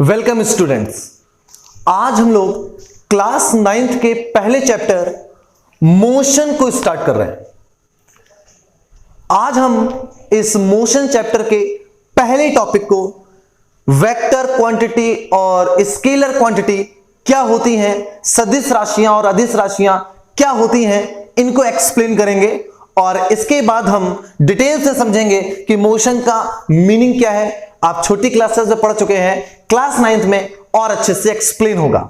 Welcome students. आज हम लोग क्लास 9th के पहले चैप्टर मोशन को स्टार्ट कर रहे हैं। आज हम इस मोशन चैप्टर के पहले टॉपिक को वेक्टर क्वांटिटी और स्केलर क्वांटिटी क्या होती हैं, सदिश राशियां और अदिश राशियां क्या होती हैं, इनको एक्सप्लेन करेंगे और इसके बाद हम डिटेल से समझेंगे कि मोशन का मीनिंग क्या है। आप छोटी क्लासेस में पढ़ चुके हैं, क्लास 9th में और अच्छे से एक्सप्लेन होगा।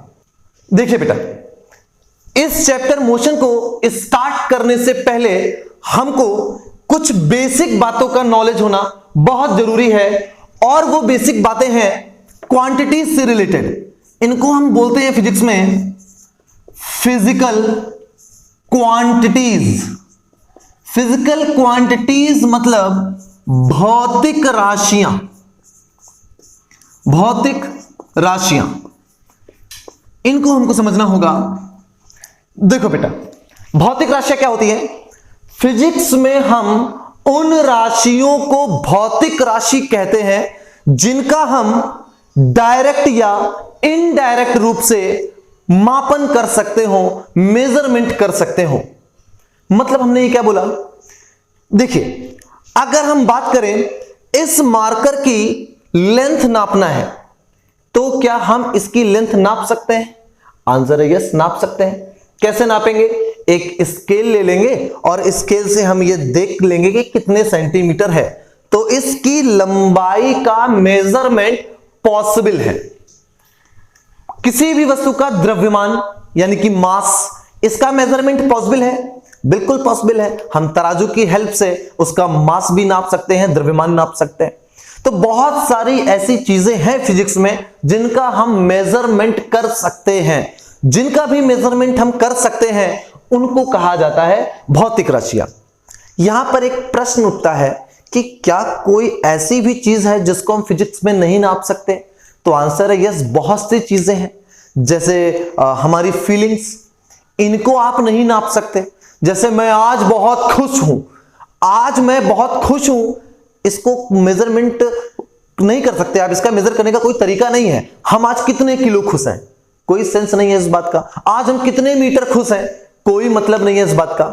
देखिए बेटा, इस चैप्टर मोशन को स्टार्ट करने से पहले हमको कुछ बेसिक बातों का नॉलेज होना बहुत जरूरी है और वो बेसिक बातें हैं क्वांटिटी से रिलेटेड। इनको हम बोलते हैं फिजिक्स में फिजिकल क्वांटिटीज। फिजिकल क्वांटिटीज मतलब भौतिक राशियां। भौतिक राशियां, इनको हमको समझना होगा। देखो बेटा, भौतिक राशियां क्या होती है? फिजिक्स में हम उन राशियों को भौतिक राशि कहते हैं जिनका हम डायरेक्ट या इनडायरेक्ट रूप से मापन कर सकते हो, मेजरमेंट कर सकते हो। मतलब हमने ये क्या बोला? देखिए, अगर हम बात करें इस मार्कर की लेंथ नापना है तो क्या हम इसकी लेंथ नाप सकते हैं? आंसर है यस, नाप सकते हैं। कैसे नापेंगे? एक स्केल ले लेंगे और स्केल से हम ये देख लेंगे कि कितने सेंटीमीटर है, तो इसकी लंबाई का मेजरमेंट पॉसिबल है। किसी भी वस्तु का द्रव्यमान यानी कि मास, इसका मेजरमेंट पॉसिबल है, बिल्कुल पॉसिबल है। हम तराजू की हेल्प से उसका मास भी नाप सकते हैं, द्रव्यमान नाप सकते हैं। तो बहुत सारी ऐसी चीजें हैं फिजिक्स में जिनका हम मेजरमेंट कर सकते हैं। जिनका भी मेजरमेंट हम कर सकते हैं उनको कहा जाता है भौतिक राशियां। यहां पर एक प्रश्न उठता है कि क्या कोई ऐसी भी चीज है जिसको हम फिजिक्स में नहीं नाप सकते? तो आंसर है यस, बहुत सी चीजें हैं। जैसे हमारी फीलिंग्स, इनको आप नहीं नाप सकते। जैसे मैं आज बहुत खुश हूं, आज मैं बहुत खुश हूं, इसको मेजरमेंट नहीं कर सकते आप। इसका मेजर करने का कोई तरीका नहीं है। हम आज कितने किलो खुश हैं, कोई सेंस नहीं है इस बात का। आज हम कितने मीटर खुश हैं, कोई मतलब नहीं है इस बात का।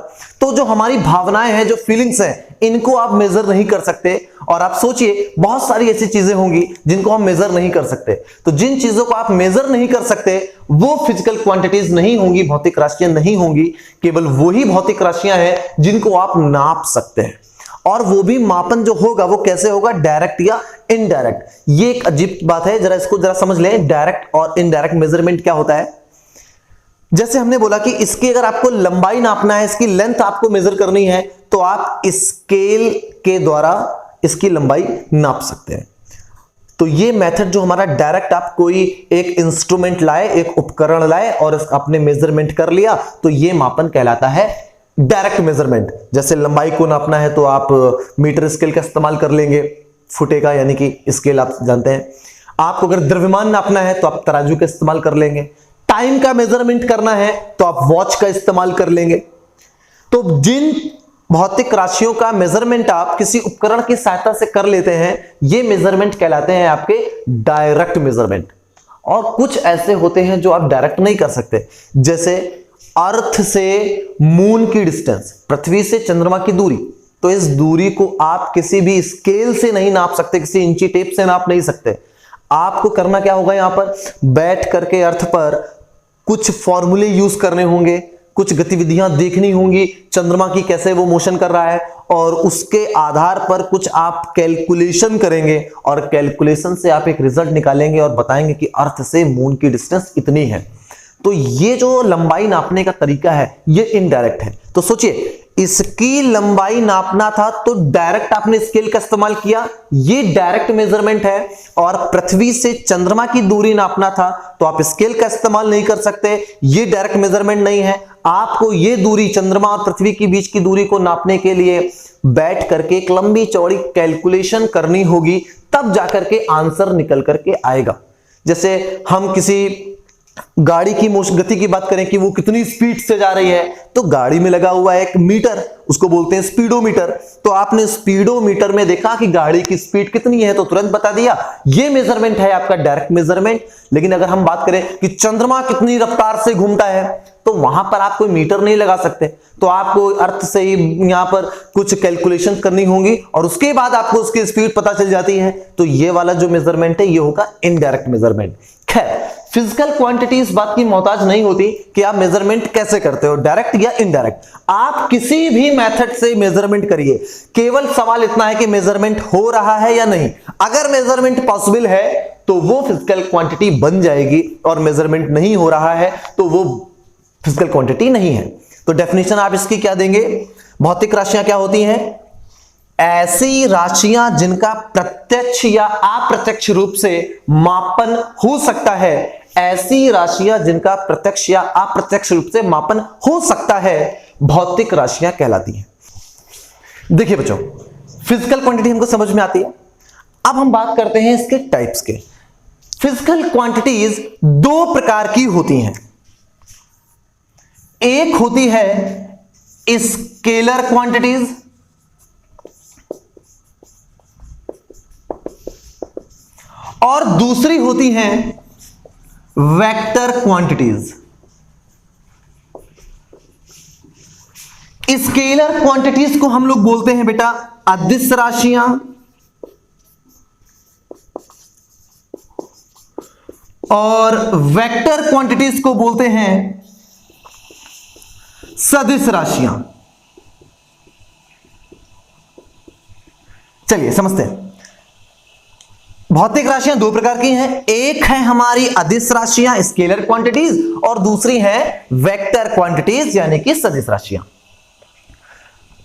तो जो हमारी भावनाएं हैं, जो फीलिंग्स हैं, इनको आप मेजर नहीं कर सकते। और आप सोचिए, बहुत सारी ऐसी चीजें होंगी जिनको हम मेजर नहीं कर सकते। तो जिन चीजों को आप मेजर नहीं कर सकते वो फिजिकल क्वांटिटीज नहीं होंगी, भौतिक राशियां नहीं होंगी। केवल वही भौतिक राशियां हैं जिनको आप नाप सकते हैं। और वो भी मापन जो होगा वो कैसे होगा? डायरेक्ट या इनडायरेक्ट। ये एक अजीब बात है, जरा इसको जरा समझ लें। डायरेक्ट और इनडायरेक्ट मेजरमेंट क्या होता है? जैसे हमने बोला कि इसकी अगर आपको लंबाई नापना है, इसकी लेंथ आपको मेजर करनी है, तो आप स्केल के द्वारा इसकी लंबाई नाप सकते हैं। तो ये मेथड जो हमारा डायरेक्ट, आप कोई एक इंस्ट्रूमेंट लाए, एक उपकरण लाए और आपने मेजरमेंट कर लिया, तो ये मापन कहलाता है डायरेक्ट मेजरमेंट। जैसे लंबाई को नापना है तो आप मीटर स्केल का इस्तेमाल कर लेंगे, फुटे का यानी कि स्केल आप जानते हैं। आपको अगर द्रव्यमान नापना है तो आप तराजू का इस्तेमाल कर लेंगे। टाइम का मेजरमेंट करना है तो आप वॉच का इस्तेमाल कर लेंगे। तो जिन भौतिक राशियों का मेजरमेंट आप किसी उपकरण की सहायता से कर लेते हैं, ये मेजरमेंट कहलाते हैं आपके डायरेक्ट मेजरमेंट। और कुछ ऐसे होते हैं जो आप डायरेक्ट नहीं कर सकते। जैसे अर्थ से मून की डिस्टेंस, पृथ्वी से चंद्रमा की दूरी, तो इस दूरी को आप किसी भी स्केल से नहीं नाप सकते, किसी इंची टेप से नाप नहीं सकते। आपको करना क्या होगा? यहां पर बैठ करके अर्थ पर कुछ फॉर्मूले यूज करने होंगे, कुछ गतिविधियां देखनी होंगी, चंद्रमा की कैसे वो मोशन कर रहा है, और उसके आधार पर कुछ आप कैलकुलेशन करेंगे और कैलकुलेशन से आप एक रिजल्ट निकालेंगे और बताएंगे कि अर्थ से मून की डिस्टेंस इतनी है। तो ये जो लंबाई नापने का तरीका है ये इनडायरेक्ट है। तो सोचिए, इसकी लंबाई नापना था तो डायरेक्ट आपने स्केल का इस्तेमाल किया, ये डायरेक्ट मेजरमेंट है। और पृथ्वी से चंद्रमा की दूरी नापना था तो आप स्केल का इस्तेमाल नहीं कर सकते, ये डायरेक्ट मेजरमेंट नहीं है। आपको ये दूरी, चंद्रमा और पृथ्वी के बीच की दूरी को नापने के लिए बैठ करके एक लंबी चौड़ी कैलकुलेशन करनी होगी, तब जाकर के आंसर निकल करके आएगा। जैसे हम किसी गाड़ी की गति की बात करें कि वो कितनी स्पीड से जा रही है, तो गाड़ी में लगा हुआ है एक मीटर, उसको बोलते हैं स्पीडोमीटर। तो आपने स्पीडोमीटर में देखा कि गाड़ी की स्पीड कितनी है तो तुरंत बता दिया, ये मेजरमेंट है आपका डायरेक्ट मेजरमेंट। लेकिन अगर हम बात करें कि चंद्रमा कितनी रफ्तार से घूमता है, तो वहां पर आप कोई मीटर नहीं लगा सकते, तो आपको अर्थ से ही यहां पर कुछ कैलकुलेशन करनी होंगी और उसके बाद आपको उसकी स्पीड पता चल जाती है। तो ये वाला जो मेजरमेंट है ये होगा इनडायरेक्ट मेजरमेंट। खैर, फिजिकल क्वांटिटी इस बात की मोहताज नहीं होती कि आप मेजरमेंट कैसे करते हो, डायरेक्ट या इनडायरेक्ट। आप किसी भी मेथड से मेजरमेंट करिए, केवल सवाल इतना है कि मेजरमेंट हो रहा है या नहीं। अगर मेजरमेंट पॉसिबल है तो वो फिजिकल क्वांटिटी बन जाएगी, और मेजरमेंट नहीं हो रहा है तो वो फिजिकल क्वांटिटी नहीं है। तो डेफिनेशन आप इसकी क्या देंगे? भौतिक राशियां क्या होती हैं? ऐसी राशियां जिनका प्रत्यक्ष या अप्रत्यक्ष रूप से मापन हो सकता है। ऐसी राशियां जिनका प्रत्यक्ष या अप्रत्यक्ष रूप से मापन हो सकता है, भौतिक राशियां कहलाती हैं। देखिए बच्चों, फिजिकल क्वांटिटी हमको समझ में आती है। अब हम बात करते हैं इसके टाइप्स के। फिजिकल क्वांटिटीज दो प्रकार की होती हैं। एक होती है स्केलर क्वांटिटीज, और दूसरी होती हैं वेक्टर क्वांटिटीज। स्केलर क्वांटिटीज को हम लोग बोलते हैं बेटा अदिश राशियां, और वेक्टर क्वांटिटीज को बोलते हैं सदिश राशियां। चलिए समझते हैं। भौतिक राशियां दो प्रकार की हैं, एक है हमारी अदिश राशियां स्केलर क्वांटिटीज, और दूसरी है वेक्टर क्वांटिटीज यानी कि सदिश राशियां।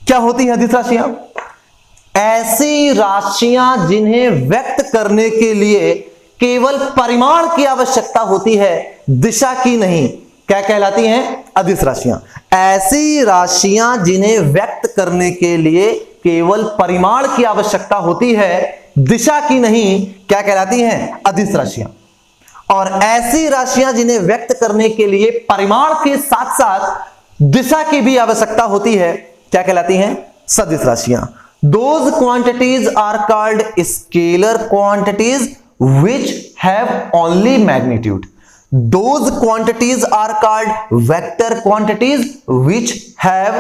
क्या होती है अदिश राशियां? ऐसी राशियां जिन्हें व्यक्त करने के लिए केवल परिमाण की आवश्यकता होती है, दिशा की नहीं। क्या कहलाती हैं? अदिश राशियां। ऐसी राशियां जिन्हें व्यक्त करने के लिए केवल परिमाण की आवश्यकता होती है, दिशा की नहीं, क्या कहलाती हैं? अदिश राशियां। और ऐसी राशियां जिन्हें व्यक्त करने के लिए परिमाण के साथ साथ दिशा की भी आवश्यकता होती है, क्या कहलाती हैं? सदिश राशियां। Those quantities are called scalar quantities which have only magnitude. Those quantities are called vector quantities which have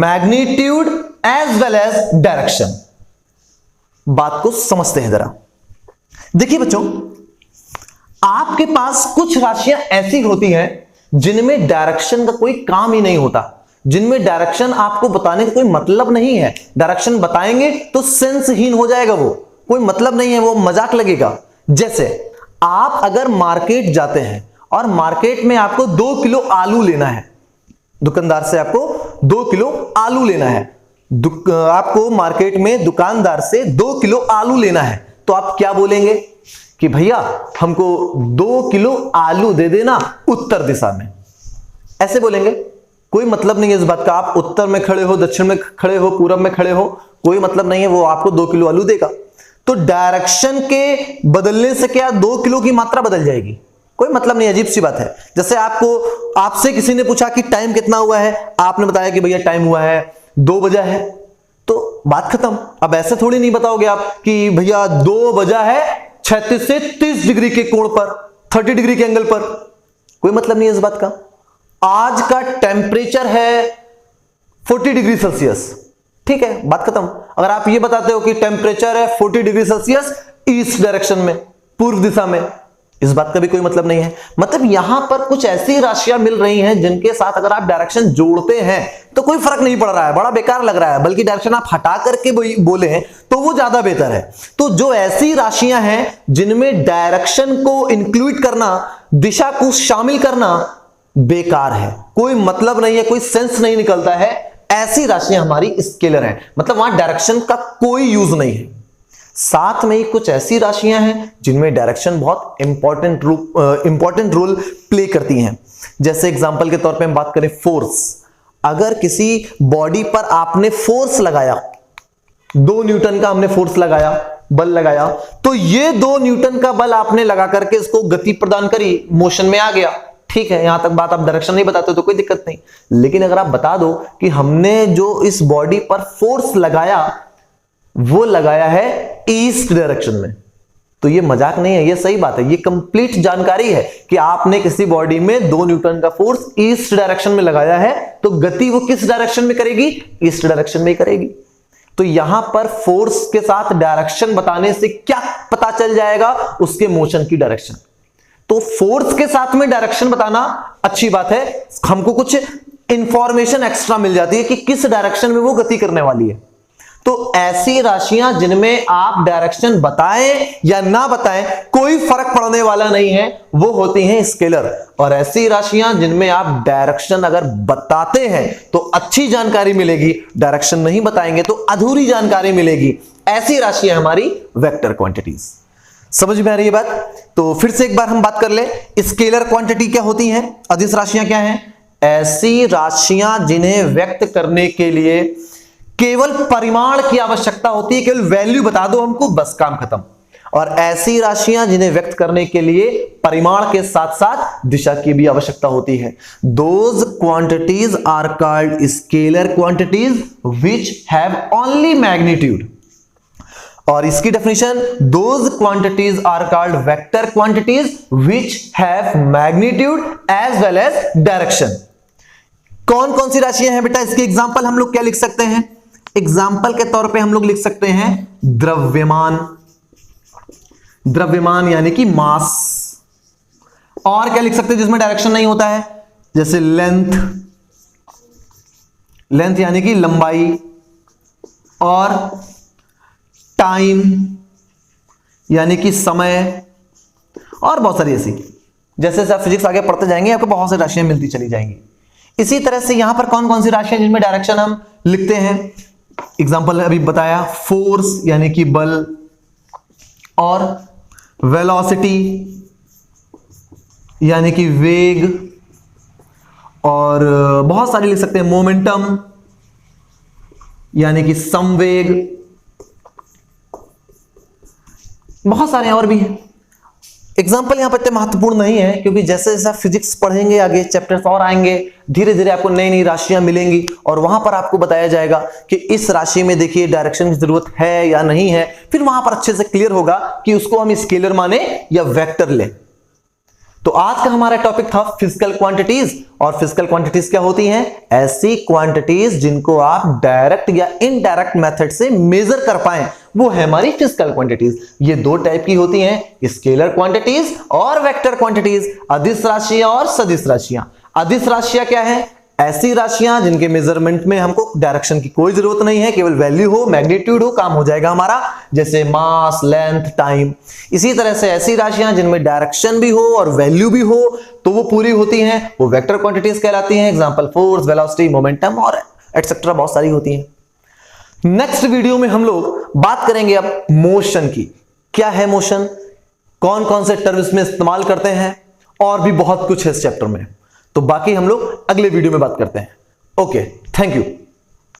magnitude as well as direction. बात को समझते हैं जरा। देखिए बच्चों, आपके पास कुछ राशियां ऐसी होती हैं जिनमें डायरेक्शन का कोई काम ही नहीं होता, जिनमें डायरेक्शन आपको बताने का कोई मतलब नहीं है। डायरेक्शन बताएंगे तो सेंसहीन हो जाएगा, वो कोई मतलब नहीं है, वो मजाक लगेगा। जैसे आप अगर मार्केट जाते हैं और मार्केट में आपको 2 किलो आलू लेना है, दुकानदार से आपको 2 किलो आलू लेना है, आपको मार्केट में दुकानदार से 2 किलो आलू लेना है, तो आप क्या बोलेंगे कि भैया हमको 2 किलो आलू दे देना उत्तर दिशा में, ऐसे बोलेंगे। कोई मतलब नहीं है इस बात का, आप उत्तर में खड़े हो, दक्षिण में खड़े हो, पूरब में खड़े हो, कोई मतलब नहीं है, वो आपको 2 किलो आलू देगा। तो डायरेक्शन के बदलने से क्या 2 किलो की मात्रा बदल जाएगी? कोई मतलब नहीं, अजीब सी बात है। जैसे आपसे किसी ने पूछा कि टाइम कितना हुआ है, आपने बताया कि भैया टाइम हुआ है 2 बजा है, तो बात खत्म। अब ऐसे थोड़ी नहीं बताओगे आप कि भैया 2 बजा है 36 से 30 डिग्री के कोण पर, 30 डिग्री के एंगल पर, कोई मतलब नहीं है इस बात का। आज का टेम्परेचर है 40 डिग्री सेल्सियस, ठीक है, बात खत्म। अगर आप ये बताते हो कि टेम्परेचर है 40 डिग्री सेल्सियस ईस्ट डायरेक्शन में, पूर्व दिशा में, इस बात का भी कोई मतलब नहीं है। मतलब यहां पर कुछ ऐसी राशियां मिल रही हैं जिनके साथ अगर आप डायरेक्शन जोड़ते हैं तो कोई फर्क नहीं पड़ रहा है, बड़ा बेकार लग रहा है, बल्कि डायरेक्शन आप हटा करके बोले हैं तो वो ज्यादा बेहतर है। तो जो ऐसी राशियां हैं जिनमें डायरेक्शन को इंक्लूड करना, दिशा को शामिल करना बेकार है, कोई मतलब नहीं है, कोई सेंस नहीं निकलता है, ऐसी राशियां हमारी स्केलर हैं, मतलब वहां डायरेक्शन का कोई यूज नहीं है। साथ में ही कुछ ऐसी राशियां हैं जिनमें डायरेक्शन बहुत इंपॉर्टेंट रोल प्ले करती हैं। जैसे एग्जांपल के तौर पे हम बात करें फोर्स, अगर किसी बॉडी पर आपने फोर्स लगाया, 2 न्यूटन का हमने फोर्स लगाया, बल लगाया, तो ये 2 न्यूटन का बल आपने लगा करके इसको गति प्रदान करी, मोशन में आ गया, ठीक है, यहां तक बात, आप डायरेक्शन नहीं बताते तो कोई दिक्कत नहीं, लेकिन अगर आप बता दो कि हमने जो इस बॉडी पर फोर्स लगाया वो लगाया है ईस्ट डायरेक्शन में, तो ये मजाक नहीं है, ये सही बात है, ये कंप्लीट जानकारी है कि आपने किसी बॉडी में 2 न्यूटन का फोर्स ईस्ट डायरेक्शन में लगाया है, तो गति वो किस डायरेक्शन में करेगी? ईस्ट डायरेक्शन में ही करेगी। तो यहां पर फोर्स के साथ डायरेक्शन बताने से क्या पता चल जाएगा? उसके मोशन की डायरेक्शन। तो फोर्स के साथ में डायरेक्शन बताना अच्छी बात है, हमको कुछ इंफॉर्मेशन एक्स्ट्रा मिल जाती है कि किस डायरेक्शन में वो गति करने वाली है। तो ऐसी राशियां जिनमें आप डायरेक्शन बताएं या ना बताएं कोई फर्क पड़ने वाला नहीं है, वो होती हैं स्केलर। और ऐसी राशियां जिनमें आप डायरेक्शन अगर बताते हैं तो अच्छी जानकारी मिलेगी, डायरेक्शन नहीं बताएंगे तो अधूरी जानकारी मिलेगी, ऐसी राशियां हमारी वेक्टर क्वांटिटीज। समझ में आ रही है बात? तो फिर से एक बार हम बात कर ले, स्केलर क्वांटिटी क्या होती है, अदिश राशियां क्या है? ऐसी राशियां जिन्हें व्यक्त करने के लिए केवल परिमाण की आवश्यकता होती है, केवल वैल्यू बता दो हमको, बस काम खत्म। और ऐसी राशियां जिन्हें व्यक्त करने के लिए परिमाण के साथ साथ दिशा की भी आवश्यकता होती है। Those quantities are called scalar quantities which have only magnitude. और इसकी definition, those quantities are called vector quantities which have magnitude as well as direction. कौन कौन सी राशियां हैं बेटा? इसके एग्जांपल हम लोग क्या लिख सकते हैं? एग्जाम्पल के तौर पे हम लोग लिख सकते हैं द्रव्यमान, द्रव्यमान यानी कि मास। और क्या लिख सकते हैं जिसमें डायरेक्शन नहीं होता है? जैसे लेंथ, लेंथ यानी कि लंबाई, और टाइम यानी कि समय, और बहुत सारी ऐसी। जैसे जैसे आप फिजिक्स आगे पढ़ते जाएंगे आपको बहुत सारी राशियां मिलती चली जाएंगी। इसी तरह से यहां पर कौन कौन सी राशियां जिनमें डायरेक्शन हम लिखते हैं? एग्जाम्पल अभी बताया, फोर्स यानी कि बल, और वेलोसिटी यानी कि वेग, और बहुत सारी लिख सकते हैं, मोमेंटम यानी कि संवेग, बहुत सारे और भी हैं। एग्जाम्पल यहां पर इतने महत्वपूर्ण नहीं है, क्योंकि जैसे जैसे फिजिक्स पढ़ेंगे आगे चैप्टर्स और आएंगे, धीरे धीरे आपको नई नई राशियां मिलेंगी और वहां पर आपको बताया जाएगा कि इस राशि में देखिए डायरेक्शन की जरूरत है या नहीं है। फिर वहां पर अच्छे से क्लियर होगा कि उसको हम स्केलर माने या वेक्टर लें। तो आज का हमारा टॉपिक था फिजिकल क्वांटिटीज। और फिजिकल क्वांटिटीज क्या होती हैं? ऐसी क्वांटिटीज जिनको आप डायरेक्ट या इनडायरेक्ट मेथड से मेजर कर पाएं, वो है हमारी फिजिकल क्वांटिटीज। ये 2 टाइप की होती हैं, स्केलर क्वांटिटीज और वेक्टर क्वांटिटीज, अदिश राशियां और सदिश राशियां। अदिश राशियां क्या है? ऐसी राशियां जिनके मेजरमेंट में हमको डायरेक्शन की कोई जरूरत नहीं है, केवल वैल्यू हो, मैग्नीट्यूड हो, काम हो जाएगा हमारा, जैसे मास, लेंथ, टाइम। इसी तरह से ऐसी राशियां जिनमें डायरेक्शन भी हो और वैल्यू भी हो, तो वो पूरी होती हैं, वो वेक्टर क्वांटिटीज कहलाती हैं। एग्जांपल फोर्स, वेलोसिटी, मोमेंटम और एटसेट्रा बहुत सारी होती हैं। नेक्स्ट वीडियो में हम लोग बात करेंगे अब मोशन की। क्या है मोशन, कौन कौन से टर्म्स में इस्तेमाल करते हैं, और भी बहुत कुछ है इस चैप्टर में। तो बाकी हम लोग अगले वीडियो में बात करते हैं। Okay, thank you.